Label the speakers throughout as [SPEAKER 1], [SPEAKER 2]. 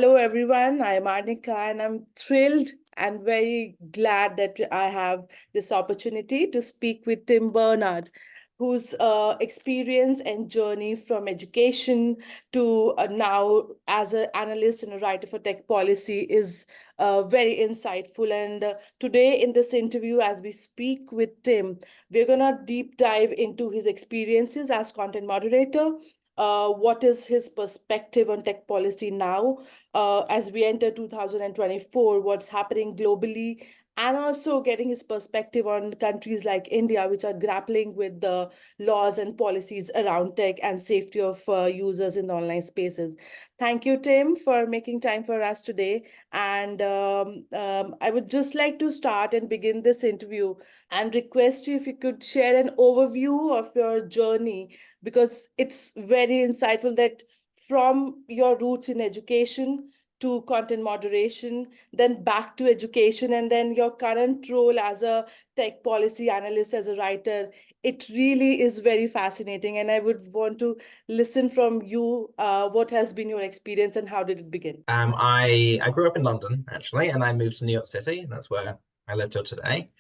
[SPEAKER 1] Hello, everyone. I'm Arnika, and I'm thrilled and very glad that I have this opportunity to speak with Tim Bernard, whose experience and journey from education to now as an analyst and a writer for tech policy is very insightful. And today, in this interview, as we speak with Tim, we're going to deep dive into his experiences as content moderator. What is his perspective on tech policy now as we enter 2024, what's happening globally, and also getting his perspective on countries like India, which are grappling with the laws and policies around tech and safety of users in the online spaces. Thank you, Tim, for making time for us today. And I would just like to start and begin this interview and request you if you could share an overview of your journey, because it's very insightful that from your roots in education to content moderation, then back to education, and then your current role as a tech policy analyst, as a writer. It really is very fascinating. And I would want to listen from you what has been your experience and how did it begin?
[SPEAKER 2] I grew up in London actually, and I moved to New York City, and that's where I live till today.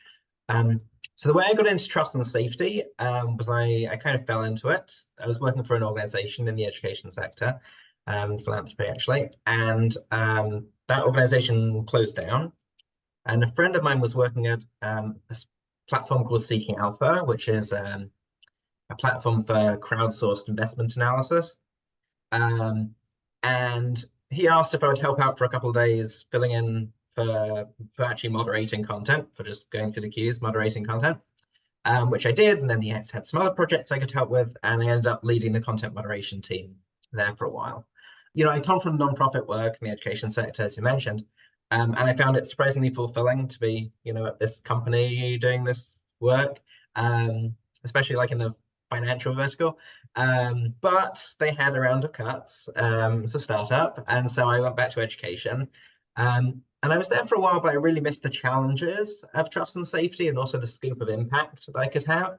[SPEAKER 2] Um, so the way I got into trust and safety was I kind of fell into it. I was working for an organization in the education sector, philanthropy actually, and that organization closed down. And a friend of mine was working at a platform called Seeking Alpha, which is a platform for crowdsourced investment analysis. And he asked if I would help out for a couple of days, filling in for actually moderating content, for just going through the queues, moderating content, which I did. And then he had some other projects I could help with, and I ended up leading the content moderation team there for a while. You know, I come from nonprofit work in the education sector, as you mentioned, and I found it surprisingly fulfilling to be, at this company doing this work, especially like in the financial vertical. But they had a round of cuts. It's a startup, and so I went back to education. And I was there for a while, but I really missed the challenges of trust and safety and also the scope of impact that I could have.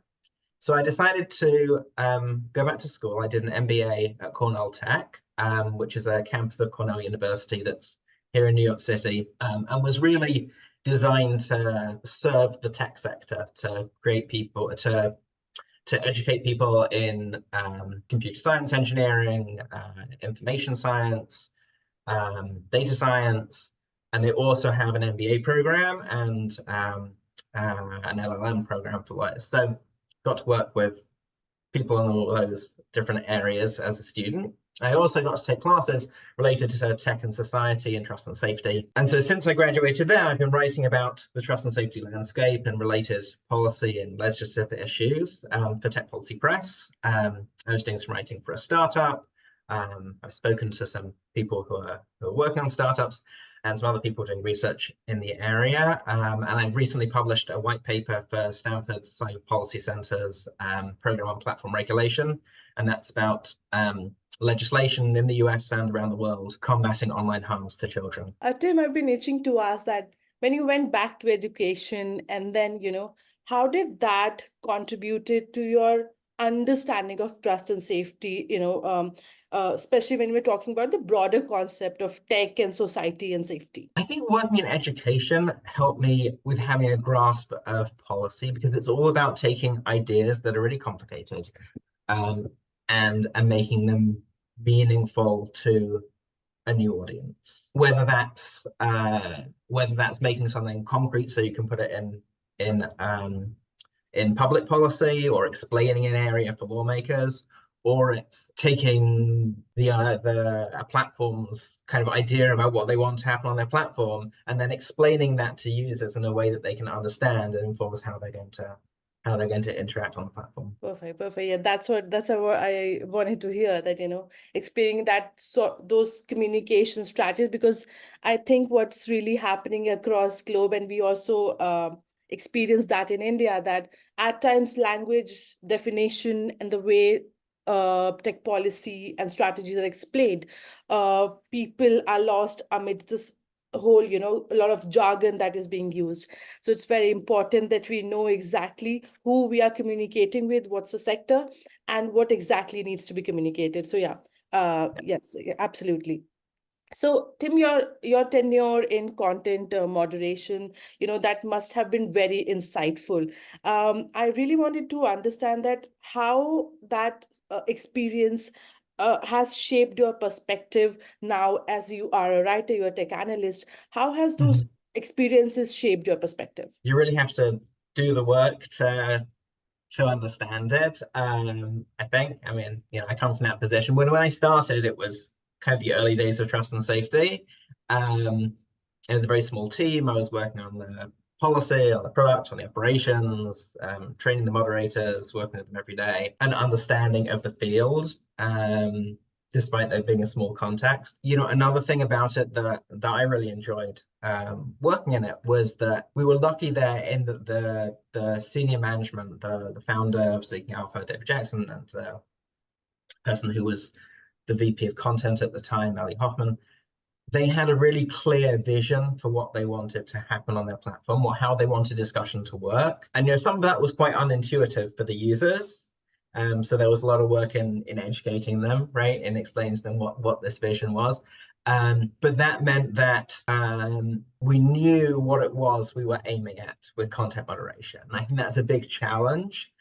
[SPEAKER 2] So I decided to go back to school. I did an MBA at Cornell Tech, which is a campus of Cornell University that's here in New York City, and was really designed to serve the tech sector, to create people, to educate people in computer science engineering, information science, data science, and they also have an MBA program and an LLM program for lawyers. So got to work with people in all those different areas as a student. I also got to take classes related to tech and society and trust and safety. And so since I graduated there, I've been writing about the trust and safety landscape and related policy and legislative issues for Tech Policy Press. I was doing some writing for a startup. I've spoken to some people who are working on startups and some other people doing research in the area. And I've recently published a white paper for Stanford's Cyber Policy Center's program on platform regulation. And that's about legislation in the US and around the world combating online harms to children.
[SPEAKER 1] Tim, I've been itching to ask that when you went back to education and then, how did that contributed to your understanding of trust and safety, especially when we're talking about the broader concept of tech and society and safety?
[SPEAKER 2] I think working in education helped me with having a grasp of policy, because it's all about taking ideas that are really complicated and making them meaningful to a new audience. Whether that's making something concrete so you can put it in public policy, or explaining an area for lawmakers, or it's taking the platform's kind of idea about what they want to happen on their platform and then explaining that to users in a way that they can understand and informs how they're going to interact on the platform.
[SPEAKER 1] Perfect. Yeah, that's what I wanted to hear, that explaining those communication strategies, because I think what's really happening across globe, and we also experience that in India, that at times language definition and the way tech policy and strategies are explained, people are lost amidst this whole, a lot of jargon that is being used. So it's very important that we know exactly who we are communicating with, what's the sector, and what exactly needs to be communicated. So yeah, yes, absolutely. So, Tim, your tenure in content moderation, that must have been very insightful. I really wanted to understand that how that experience has shaped your perspective now as you are a writer, you're a tech analyst. How has those
[SPEAKER 2] Mhm.
[SPEAKER 1] experiences shaped your perspective?
[SPEAKER 2] You really have to do the work to understand it. I think. I mean, I come from that position. When I started, it was kind of the early days of trust and safety. Um, it was a very small team. I was working on the policy, on the product, on the operations, training the moderators, working with them every day, and understanding of the field. Despite there being a small context. Another thing about it that I really enjoyed working in it was that we were lucky there in that the senior management, the founder of Seeking Alpha, David Jackson, and the person who was the VP of content at the time, Ali Hoffman, they had a really clear vision for what they wanted to happen on their platform, or how they wanted discussion to work. And some of that was quite unintuitive for the users. So there was a lot of work in educating them, right, and explaining to them what this vision was. But that meant that we knew what it was we were aiming at with content moderation. And I think that's a big challenge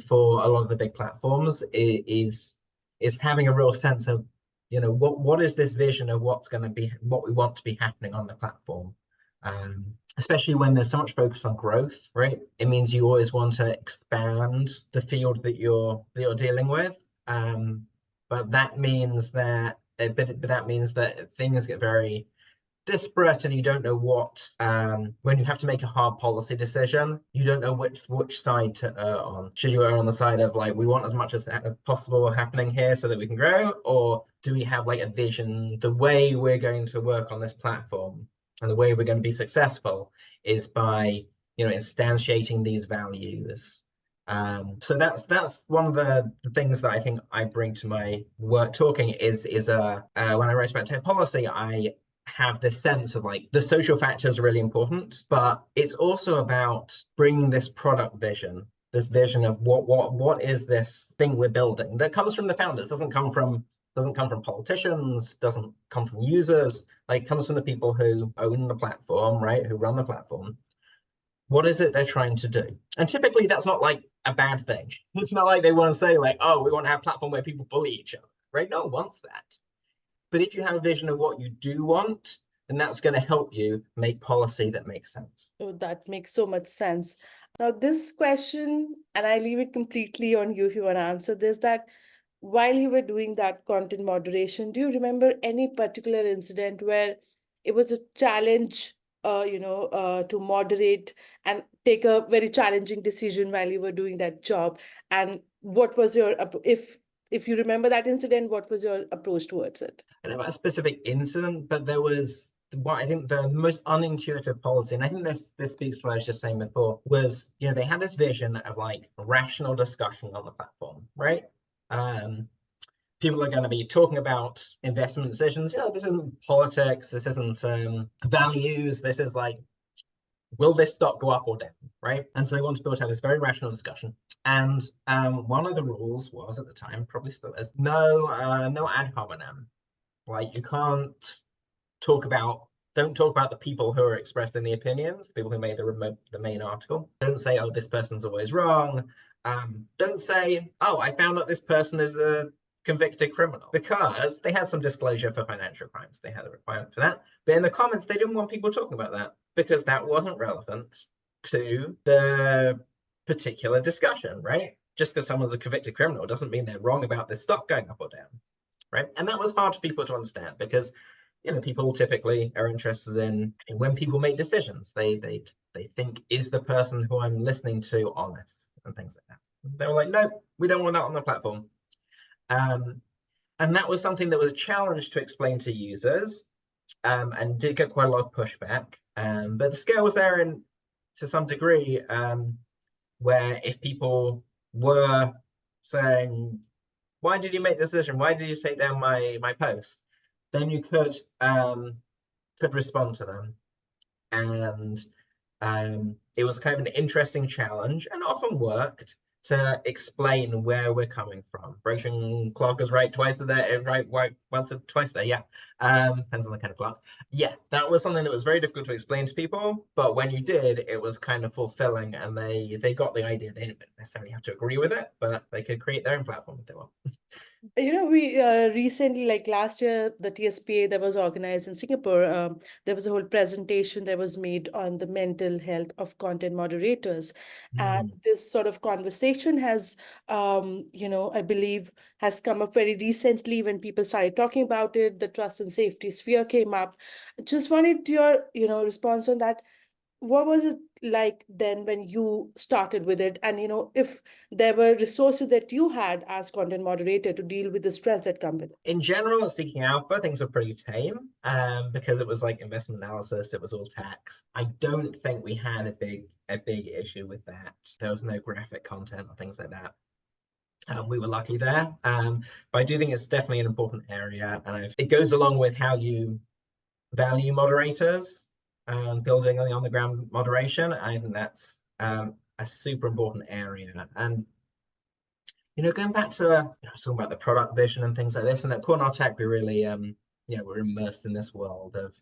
[SPEAKER 2] for a lot of the big platforms is having a real sense of what is this vision of what's going to be, what we want to be happening on the platform. Especially when there's so much focus on growth, right? It means you always want to expand the field that you're dealing with. But that means that things get very disparate, and you don't know what when you have to make a hard policy decision, you don't know which side to err on. Should you err on the side of like, we want as much as possible happening here so that we can grow, or do we have like a vision, the way we're going to work on this platform and the way we're going to be successful is by instantiating these values. So that's one of the things that I think I bring to my work talking is when I write about tech policy, I have this sense of like the social factors are really important, but it's also about bringing this product vision, this vision of what is this thing we're building that comes from the founders, doesn't come from politicians, doesn't come from users, like comes from the people who own the platform, right, who run the platform. What is it they're trying to do? And typically that's not like a bad thing. It's not like they want to say like, oh, we want to have a platform where people bully each other, right? No one wants that. But if you have a vision of what you do want, then that's going to help you make policy that makes sense.
[SPEAKER 1] Oh, that makes so much sense. Now, this question, and I leave it completely on you if you want to answer this, that while you were doing that content moderation, do you remember any particular incident where it was a challenge, to moderate and take a very challenging decision while you were doing that job? And what was your, if you remember that incident, what was your approach towards it?
[SPEAKER 2] I don't know about a specific incident, but there was what I think the most unintuitive policy, and I think this speaks to what I was just saying before, was they had this vision of like rational discussion on the platform, right? People are going to be talking about investment decisions. This isn't politics. This isn't values. This is like, will this stock go up or down, right? And so they want people to have this very rational discussion. And one of the rules was at the time, probably still is, no ad hominem. Like you can't don't talk about the people who are expressing the opinions, people who made the main article. Don't say, oh, this person's always wrong. Don't say, oh, I found out this person is a convicted criminal, because they had some disclosure for financial crimes. They had a requirement for that. But in the comments, they didn't want people talking about that because that wasn't relevant to the particular discussion, right? Just because someone's a convicted criminal doesn't mean they're wrong about this stock going up or down, right? And that was hard for people to understand because people typically are interested in when people make decisions. They think, is the person who I'm listening to honest, and things like that. They were like, no, we don't want that on the platform. And that was something that was a challenge to explain to users, and did get quite a lot of pushback. But the scale was there to some degree, where if people were saying, why did you make this decision? Why did you take down my post? Then you could respond to them. And it was kind of an interesting challenge, and often worked, to explain where we're coming from. Broken clock is right twice a day, right twice a day. Yeah, depends on the kind of clock. Yeah, that was something that was very difficult to explain to people, but when you did, it was kind of fulfilling, and they got the idea. They didn't necessarily have to agree with it, but they could create their own platform if they want.
[SPEAKER 1] We recently, like last year, the TSPA that was organized in Singapore, there was a whole presentation that was made on the mental health of content moderators. And
[SPEAKER 2] Mm.
[SPEAKER 1] this sort of conversation has, I believe, has come up very recently when people started talking about it. The trust and safety sphere came up. Just wanted your, response on that. What was it like then when you started with it? And, if there were resources that you had as content moderator to deal with the stress that come with it?
[SPEAKER 2] In general, seeking alpha, things were pretty tame, because it was like investment analysis, it was all tax. I don't think we had a big issue with that. There was no graphic content or things like that. We were lucky there. But I do think it's definitely an important area, and it goes along with how you value moderators, building on the ground moderation. I think that's a super important area. And going back to talking about the product vision and things like this, and at Cornell Tech, we really we're immersed in this world of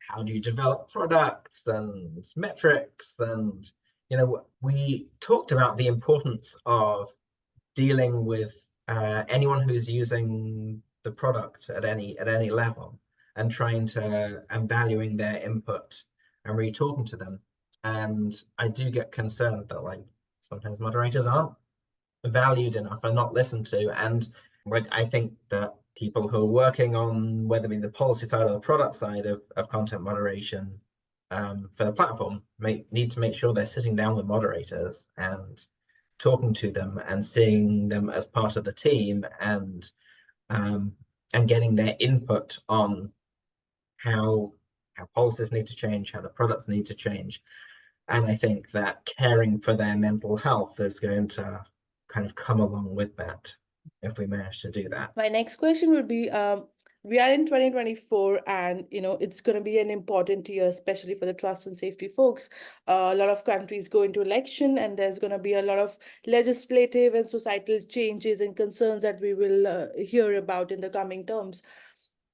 [SPEAKER 2] how do you develop products and metrics, and we talked about the importance of dealing with anyone who's using the product at any level, and trying to and valuing their input and really talking to them. And I do get concerned that like sometimes moderators aren't valued enough and not listened to. And like I think that people who are working on whether it be the policy side or the product side of content moderation for the platform need to make sure they're sitting down with moderators and talking to them and seeing them as part of the team, um, and getting their input on how policies need to change, how the products need to change. And I think that caring for their mental health is going to kind of come along with that if we manage to do that.
[SPEAKER 1] My next question would be, we are in 2024, and it's going to be an important year, especially for the trust and safety folks. A lot of countries go into election, and there's going to be a lot of legislative and societal changes and concerns that we will hear about in the coming terms.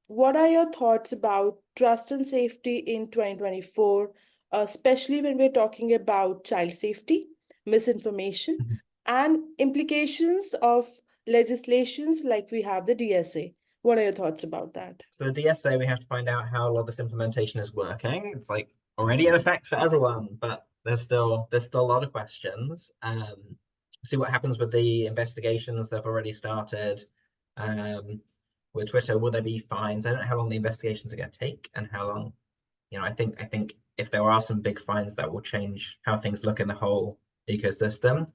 [SPEAKER 1] What are your thoughts about trust and safety in 2024, especially when we're talking about child safety, misinformation,
[SPEAKER 2] Mhm.
[SPEAKER 1] and implications of legislations like we have the DSA? What are your thoughts about that?
[SPEAKER 2] So the DSA, we have to find out how a lot of this implementation is working. It's like already in effect for everyone, but there's still a lot of questions. See what happens with the investigations that have already started. With Twitter, will there be fines? I don't know how long the investigations are going to take and how long. I think if there are some big fines, that will change how things look in the whole ecosystem.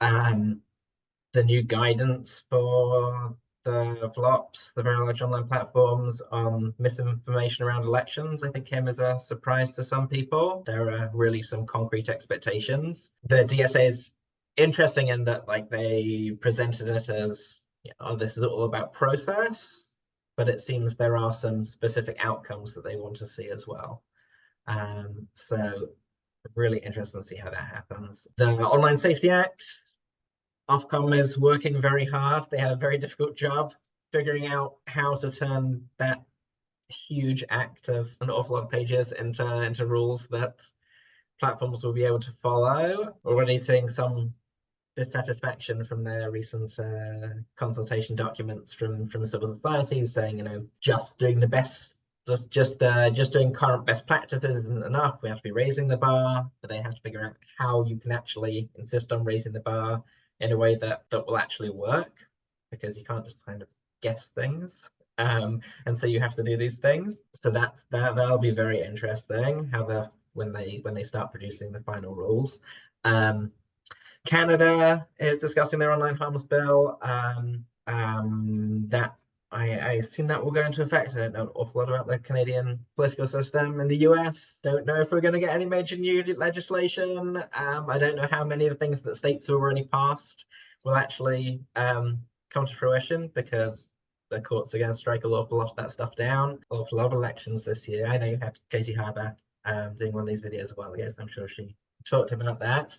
[SPEAKER 2] The new guidance for the flops, the very large online platforms, on misinformation around elections, I think came as a surprise to some people. There are really some concrete expectations. The DSA is interesting in that like they presented it as, this is all about process, but it seems there are some specific outcomes that they want to see as well. So really interesting to see how that happens. The Online Safety Act, Ofcom is working very hard. They have a very difficult job figuring out how to turn that huge act of an awful lot of pages into rules that platforms will be able to follow. Already seeing some dissatisfaction from their recent consultation documents from civil society, saying, just doing the best, just doing current best practices isn't enough. We have to be raising the bar, but they have to figure out how you can actually insist on raising the bar in a way that will actually work, because you can't just kind of guess things. And so you have to do these things. So that'll be very interesting how when they start producing the final rules. Canada is discussing their online harms bill. That I assume that will go into effect. I don't know an awful lot about the Canadian political system. In the US, don't know if we're going to get any major new legislation. I don't know how many of the things that states have already passed will actually come to fruition, because the courts are going to strike an awful lot of that stuff down. An awful lot of elections this year. I know you had Katie Harbour doing one of these videos a while ago, so I'm sure she talked about that.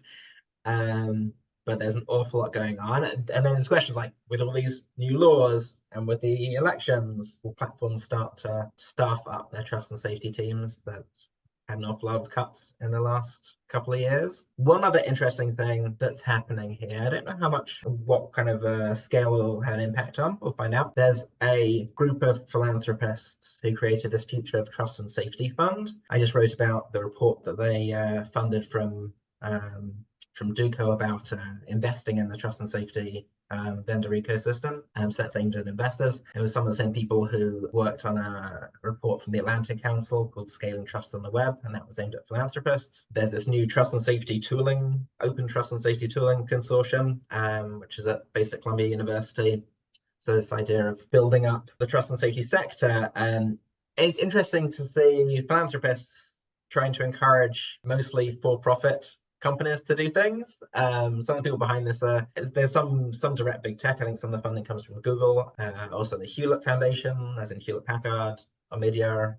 [SPEAKER 2] but there's an awful lot going on. And then there's questions like, with all these new laws and with the elections, will platforms start to staff up their trust and safety teams that had an awful lot of cuts in the last couple of years? One other interesting thing that's happening here, I don't know what kind of scale will have an impact on, we'll find out. There's a group of philanthropists who created this Future of Trust and Safety Fund. I just wrote about the report that they funded from Duco about investing in the trust and safety vendor ecosystem. So that's aimed at investors. It was some of the same people who worked on a report from the Atlantic Council called Scaling Trust on the Web, and that was aimed at philanthropists. There's this new trust and safety tooling, open trust and safety tooling consortium, which is based at Columbia University. So this idea of building up the trust and safety sector. It's interesting to see philanthropists trying to encourage mostly for-profit companies to do things. Some of the people behind this there's some direct big tech. I think some of the funding comes from Google, also the Hewlett Foundation, as in Hewlett Packard, Omidyar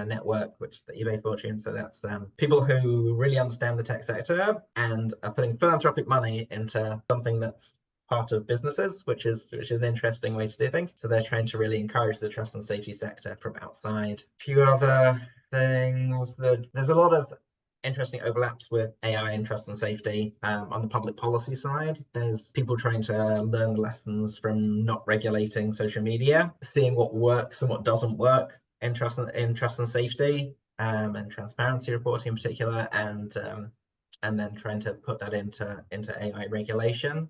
[SPEAKER 2] network, which is the eBay fortune. So that's people who really understand the tech sector and are putting philanthropic money into something that's part of businesses, which is an interesting way to do things. So they're trying to really encourage the trust and safety sector from outside. A few other things. There's a lot of interesting overlaps with AI and trust and safety. On the public policy side, there's people trying to learn the lessons from not regulating social media, seeing what works and what doesn't work in trust and safety, and transparency reporting in particular, and then trying to put that into AI regulation.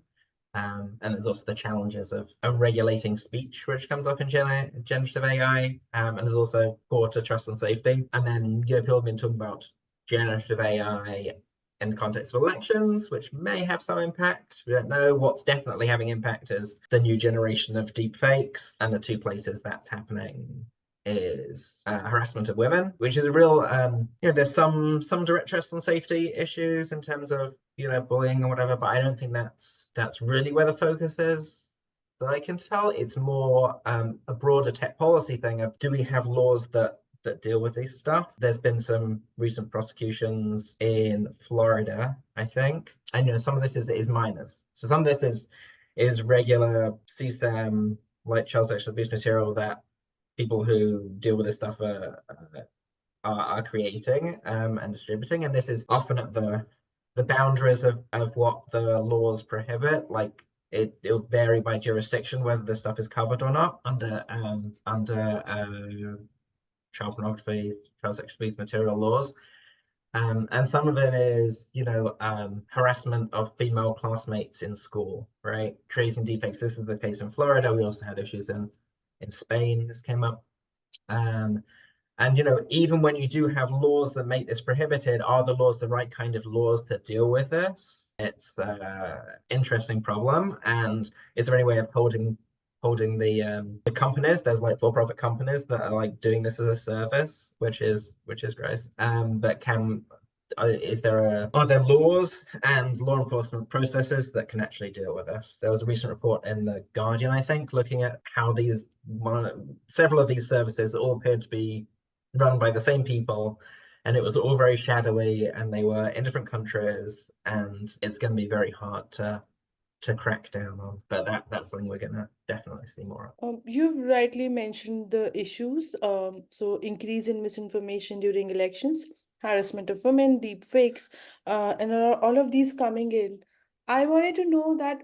[SPEAKER 2] And there's also the challenges of regulating speech, which comes up in generative AI, and there's also core to trust and safety. And then people have been talking about generative AI in the context of elections, which may have some impact. We don't know. What's definitely having impact is the new generation of deepfakes, and the two places that's happening is harassment of women, which is a real there's some direct trust and safety issues in terms of bullying or whatever, but I don't think that's really where the focus is that I can tell. It's more a broader tech policy thing of, do we have laws that deal with this stuff? There's been some recent prosecutions in Florida, I think. And some of this is minors. So some of this is regular CSAM, like child sexual abuse material, that people who deal with this stuff are creating and distributing. And this is often at the boundaries of what the laws prohibit. Like it'll vary by jurisdiction whether this stuff is covered or not under child pornography, child sexual abuse material laws. And some of it is, harassment of female classmates in school, right? Creating defects. This is the case in Florida. We also had issues in Spain. This came up. And even when you do have laws that make this prohibited, are the laws the right kind of laws to deal with this? It's an interesting problem. And is there any way of holding the companies? There's like for-profit companies that are like doing this as a service, which is gross. But are there laws and law enforcement processes that can actually deal with this? There was a recent report in The Guardian, I think, looking at how several of these services all appeared to be run by the same people, and it was all very shadowy, and they were in different countries, and it's going to be very hard to crack down on. But that's something we're going to definitely see more of.
[SPEAKER 1] You've rightly mentioned the issues. So increase in misinformation during elections, harassment of women, deep fakes, and all of these coming in. I wanted to know that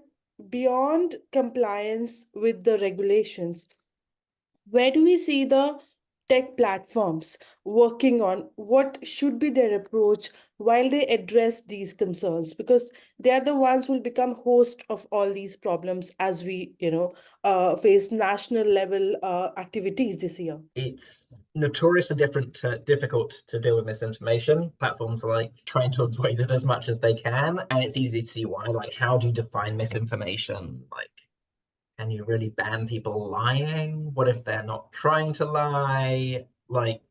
[SPEAKER 1] beyond compliance with the regulations, where do we see the tech platforms working on what should be their approach while they address these concerns, because they are the ones who will become host of all these problems as we face national level activities this year?
[SPEAKER 2] It's notoriously difficult to deal with misinformation. Platforms are like trying to avoid it as much as they can, and it's easy to see why. Like, how do you define misinformation? Like, can you really ban people lying? What if they're not trying to lie? Like,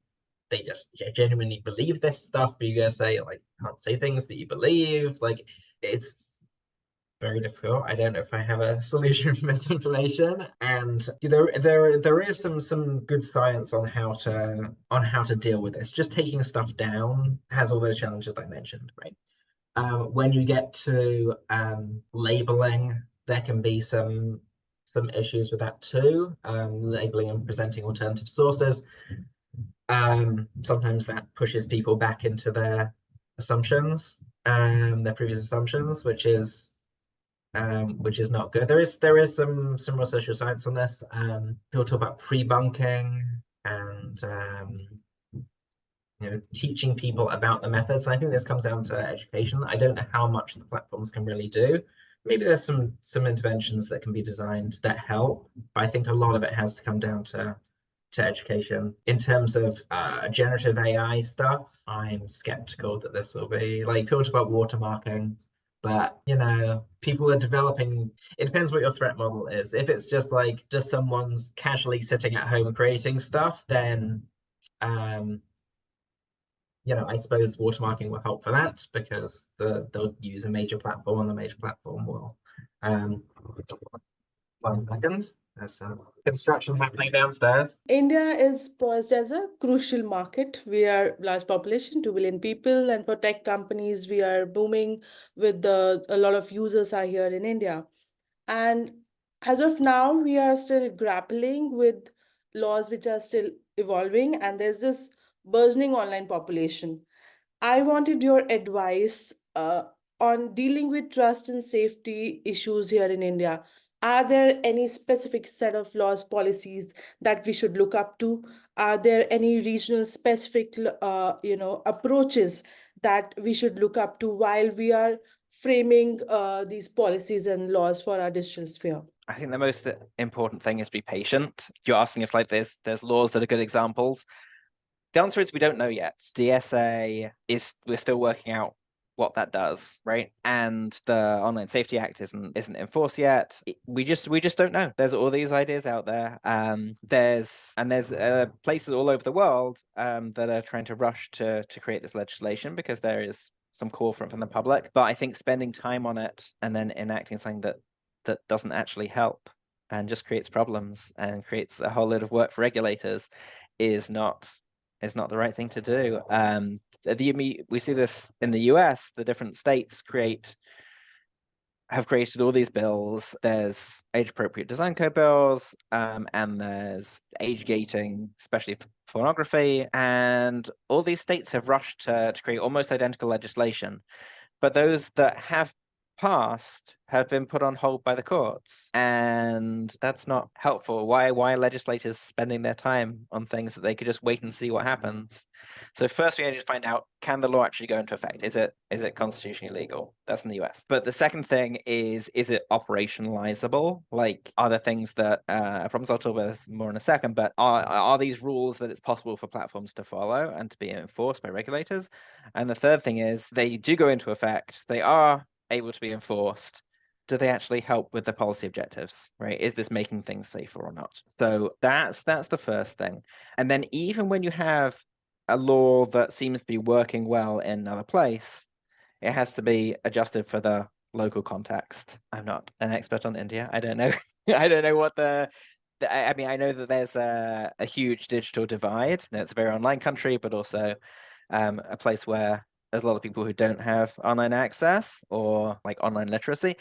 [SPEAKER 2] they just genuinely believe this stuff, but you're gonna say, like, can't say things that you believe. Like, it's very difficult. I don't know if I have a solution for misinformation. And there is some good science on how to deal with this. Just taking stuff down has all those challenges I mentioned, right? When you get to labeling, there can be some issues with that too. Labeling and presenting alternative sources. Sometimes that pushes people back into their assumptions, their previous assumptions, which is not good. There is some more social science on this. People talk about pre-bunking and teaching people about the methods. I think this comes down to education. I don't know how much the platforms can really do. Maybe there's some interventions that can be designed that help, but I think a lot of it has to come down to education. In terms of generative AI stuff, I'm skeptical that this will be like people talk about watermarking, but people are developing. It depends what your threat model is. If it's just like someone's casually sitting at home creating stuff, then I suppose watermarking will help for that because they'll use a major platform and the major platform will. 1 second. There's some construction happening downstairs.
[SPEAKER 1] India is poised as a crucial market. We are large population, 2 billion people, and for tech companies, we are booming with a lot of users are here in India. And as of now, we are still grappling with laws which are still evolving, and there's this burgeoning online population. I wanted your advice on dealing with trust and safety issues here in India. Are there any specific set of laws, policies that we should look up to? Are there any regional specific, approaches that we should look up to while we are framing these policies and laws for our digital sphere?
[SPEAKER 3] I think the most important thing is be patient. You're asking us like this, there's laws that are good examples. The answer is we don't know yet. DSA we're still working out what that does, right? And the Online Safety Act isn't enforced yet. We just don't know. There's all these ideas out there. There's places all over the world that are trying to rush to create this legislation because there is some call from the public. But I think spending time on it and then enacting something that doesn't actually help and just creates problems and creates a whole load of work for regulators is not the right thing to do. We see this in the US. The different states have created all these bills. There's age-appropriate design code bills, and there's age gating, especially for pornography. And all these states have rushed to create almost identical legislation. But those that have passed have been put on hold by the courts, and that's not helpful. Why are legislators spending their time on things that they could just wait and see what happens? So first we need to find out, can the law actually go into effect? Is it constitutionally legal? That's in the US. But the second thing is it operationalizable? Like, are there things that I promise I'll talk about this more in a second, but are these rules that it's possible for platforms to follow and to be enforced by regulators? And the third thing is they do go into effect, they are able to be enforced. Do they actually help with the policy objectives, right? Is this making things safer or not? So that's the first thing. And then even when you have a law that seems to be working well in another place, it has to be adjusted for the local context. I'm not an expert on India. I don't know. I don't know what I mean, I know that there's a huge digital divide. It's a very online country, but also a place where there's a lot of people who don't have online access or like online literacy,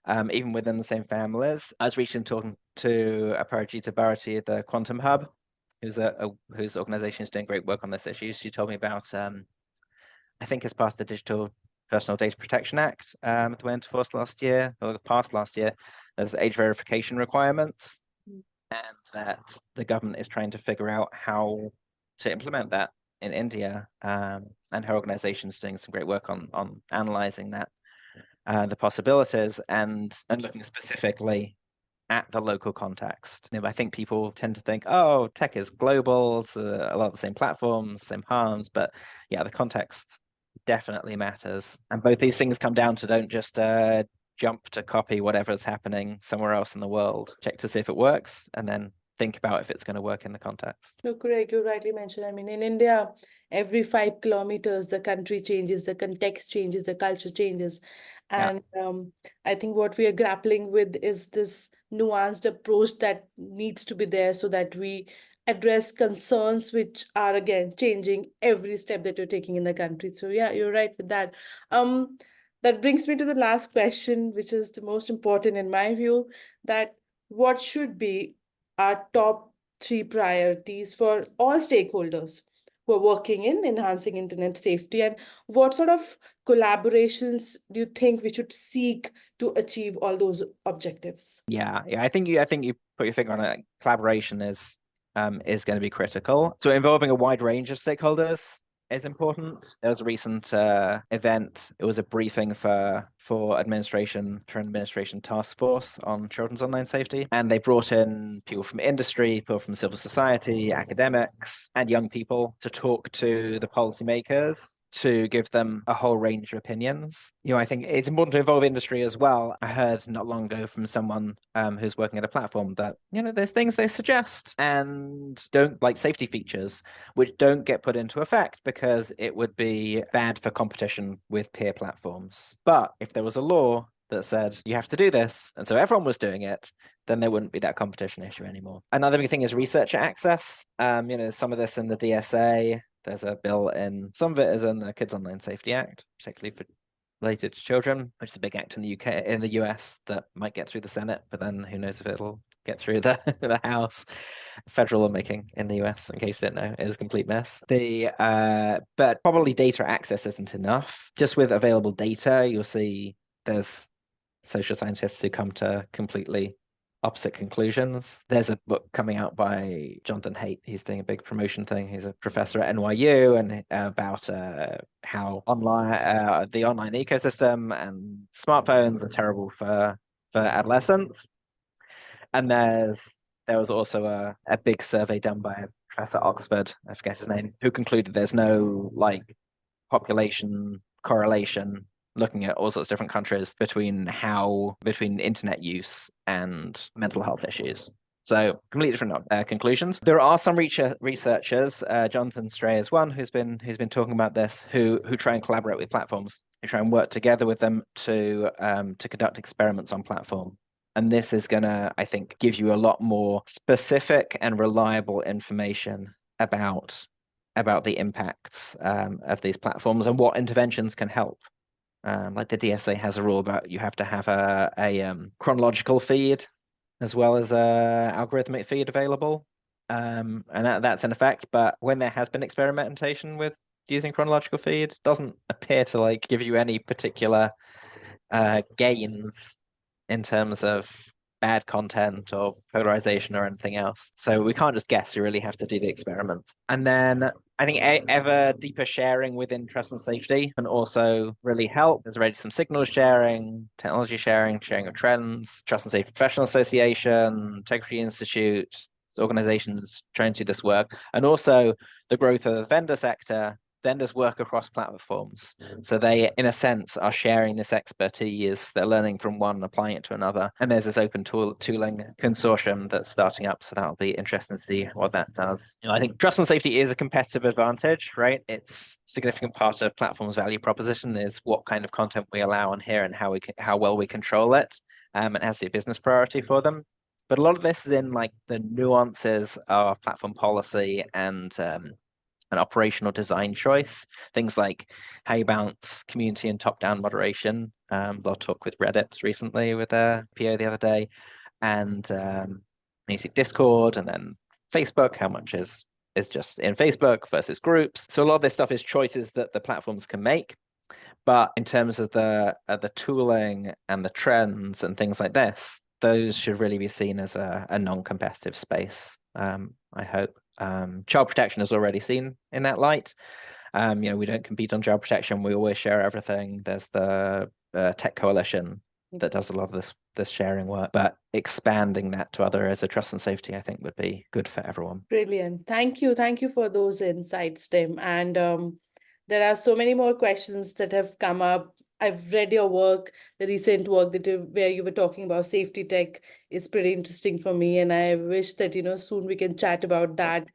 [SPEAKER 3] even within the same families. I was recently talking to Aparajita Bharati at the Quantum Hub, whose organization is doing great work on this issue. She told me about, I think as part of the Digital Personal Data Protection Act that went into force last year, or passed last year, there's age verification requirements, and that the government is trying to figure out how to implement that in India, and her organization is doing some great work on analyzing that, the possibilities, and looking specifically at the local context. I think people tend to think, oh, tech is global, it's a lot of the same platforms, same harms, but yeah, the context definitely matters. And both these things come down to don't just jump to copy whatever's happening somewhere else in the world. Check to see if it works, and then think about if it's going to work in the context.
[SPEAKER 1] No, correct. You rightly mentioned. I mean, in India, every 5 kilometers, the country changes, the context changes, the culture changes. And I think what we are grappling with is this nuanced approach that needs to be there so that we address concerns which are, again, changing every step that you're taking in the country. So, yeah, you're right with that. That brings me to the last question, which is the most important in my view, that what should be our top three priorities for all stakeholders who are working in enhancing internet safety, and what sort of collaborations do you think we should seek to achieve all those objectives?
[SPEAKER 3] Yeah, I think you put your finger on it. Collaboration is going to be critical. So involving a wide range of stakeholders is important. There was a recent event. It was a briefing for administration task force on children's online safety, and they brought in people from industry, people from civil society, academics, and young people to talk to the policymakers, to give them a whole range of opinions. I think it's important to involve industry as well. I heard not long ago from someone who's working at a platform that, there's things they suggest and don't, like safety features, which don't get put into effect because it would be bad for competition with peer platforms. But if there was a law that said you have to do this, and so everyone was doing it, then there wouldn't be that competition issue anymore. Another big thing is researcher access. Some of this in the DSA. There's a bill in, some of it is in the Kids Online Safety Act, particularly for related to children, which is a big act in the UK, in the US, that might get through the Senate, but then who knows if it'll get through the House. Federal lawmaking in the US, in case you didn't know, is a complete mess. But probably data access isn't enough. Just with available data, you'll see there's social scientists who come to completely opposite conclusions. There's a book coming out by Jonathan Haidt. He's doing a big promotion thing. He's a professor at NYU, and about how the online ecosystem and smartphones are terrible for adolescents. And there was also a big survey done by a professor at Oxford, I forget his name, who concluded there's no population correlation, looking at all sorts of different countries, between internet use and mental health issues. So completely different conclusions. There are some researchers, Jonathan Stray is one who's been talking about this, who try and collaborate with platforms, who try and work together with them to conduct experiments on platform. And this is gonna, I think, give you a lot more specific and reliable information about the impacts of these platforms and what interventions can help. Like the DSA has a rule about you have to have a chronological feed as well as a algorithmic feed available, and that's in effect. But when there has been experimentation with using chronological feed, it doesn't appear to give you any particular gains in terms of bad content or polarization or anything else. So we can't just guess, you really have to do the experiments. And then I think ever deeper sharing within trust and safety can also really help. There's already some signal sharing, technology sharing of trends, Trust and Safety Professional Association, Integrity Institute, organizations trying to do this work. And also the growth of the vendor sector. Vendors work across platforms. So they, in a sense, are sharing this expertise. They're learning from one, applying it to another. And there's this open tooling consortium that's starting up. So that'll be interesting to see what that does. I think trust and safety is a competitive advantage, right? It's a significant part of platform's value proposition is what kind of content we allow on here and how well we control it. It has to be a business priority for them. But a lot of this is in the nuances of platform policy and an operational design choice, things like how you balance community and top-down moderation. They'll talk with Reddit recently with their PO the other day, and basic Discord, and then Facebook, how much is just in Facebook versus groups. So a lot of this stuff is choices that the platforms can make. But in terms of the tooling and the trends and things like this, those should really be seen as a non-competitive space, I hope. Child protection is already seen in that light. We don't compete on child protection. We always share everything. There's the Tech Coalition that does a lot of this sharing work, but expanding that to other areas of trust and safety, I think, would be good for everyone.
[SPEAKER 1] Brilliant. Thank you for those insights, Tim. And there are so many more questions that have come up. I've read your work, the recent work where you were talking about safety tech is pretty interesting for me. And I wish that, soon we can chat about that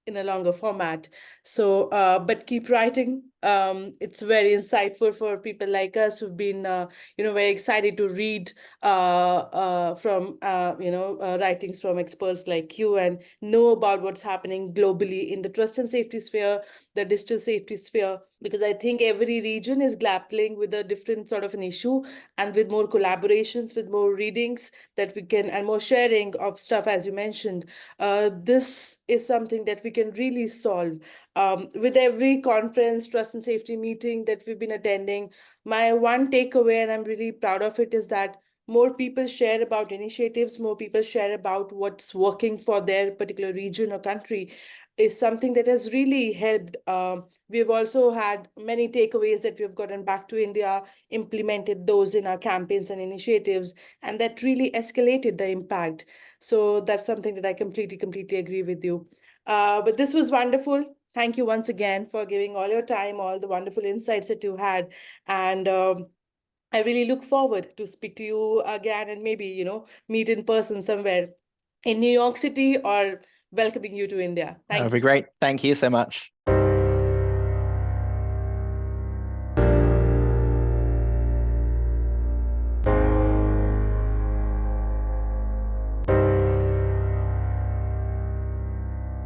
[SPEAKER 1] in a longer format. So, but keep writing. It's very insightful for people like us who've been, very excited to read from, writings from experts like you and know about what's happening globally in the trust and safety sphere, the digital safety sphere, because I think every region is grappling with a different sort of an issue, and with more collaborations, with more readings that we can, and more sharing of stuff, as you mentioned, this is something that we can really solve. With every conference, trust and safety meeting that we've been attending, my one takeaway, and I'm really proud of it, is that more people share about initiatives, more people share about what's working for their particular region or country, is something that has really helped. We've also had many takeaways that we've gotten back to India, implemented those in our campaigns and initiatives, and that really escalated the impact. So that's something that I completely agree with you. But this was wonderful. Thank you once again for giving all your time, all the wonderful insights that you had. And I really look forward to speak to you again, and maybe, meet in person somewhere in New York City, or welcoming you to India.
[SPEAKER 3] That
[SPEAKER 1] Thank
[SPEAKER 3] would
[SPEAKER 1] you.
[SPEAKER 3] be great. Thank you so much.